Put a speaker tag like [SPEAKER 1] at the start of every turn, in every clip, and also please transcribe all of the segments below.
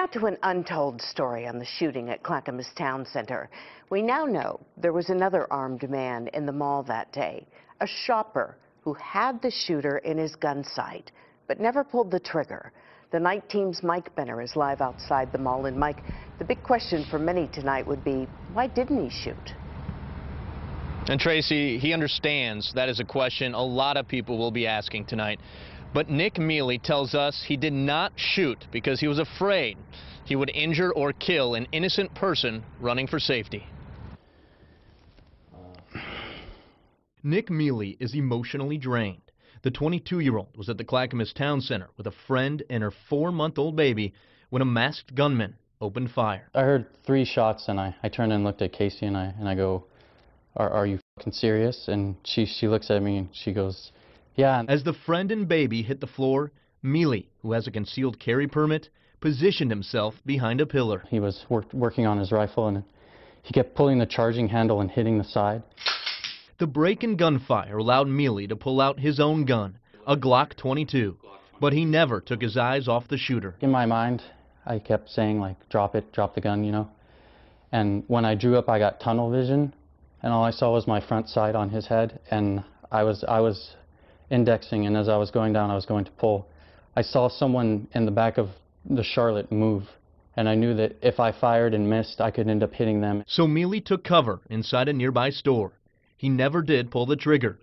[SPEAKER 1] Now to an untold story on the shooting at Clackamas Town Center. We now know there was another armed man in the mall that day, a shopper who had the shooter in his gun sight, but never pulled the trigger. The night team's Mike Benner is live outside the mall. And Mike, the big question for many tonight would be, why didn't he shoot?
[SPEAKER 2] And Tracy, he understands that is a question a lot of people will be asking tonight. But Nick Mealy tells us he did not shoot because he was afraid he would injure or kill an innocent person running for safety. Nick Mealy is emotionally drained. The 22-year-old was at the Clackamas Town Center with a friend and her 4-month-old baby when a masked gunman opened fire.
[SPEAKER 3] I heard 3 shots and I turned and looked at Casey and I go, are you fucking serious? And she looks at me and she goes, yeah.
[SPEAKER 2] As the friend and baby hit the floor, Mealy, who has a concealed carry permit, positioned himself behind a pillar.
[SPEAKER 3] He was working on his rifle and he kept pulling the charging handle and hitting the side.
[SPEAKER 2] The break in gunfire allowed Mealy to pull out his own gun, a Glock 22, but he never took his eyes off the shooter.
[SPEAKER 3] In my mind, I kept saying, like, drop it, drop the gun, you know. And when I drew up, I got tunnel vision, and all I saw was my front sight on his head, and I was indexing, and as I was going down, I was going to pull. I saw someone in the back of the Charlotte move, and I knew that if I fired and missed, I could end up hitting them.
[SPEAKER 2] So Mealy took cover inside a nearby store. He never did pull the trigger,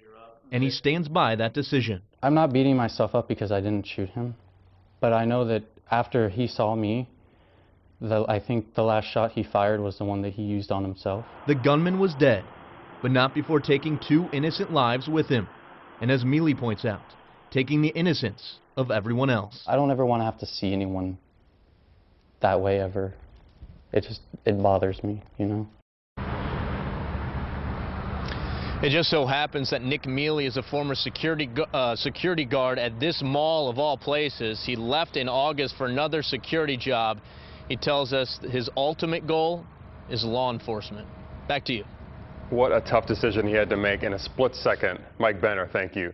[SPEAKER 2] and he stands by that decision.
[SPEAKER 3] I'm not beating myself up because I didn't shoot him, but I know that after he saw me, I think the last shot he fired was the one that he used on himself.
[SPEAKER 2] The gunman was dead, but not before taking 2 innocent lives with him, and as Mealy points out, taking the innocence of everyone else.
[SPEAKER 3] I don't ever want to have to see anyone that way ever. It bothers me, you know.
[SPEAKER 2] It just so happens that Nick Mealy is a former security guard at this mall of all places. He left in August for another security job. He tells us his ultimate goal is law enforcement. Back to you.
[SPEAKER 4] What a tough decision he had to make in a split second. Mike Benner, thank you.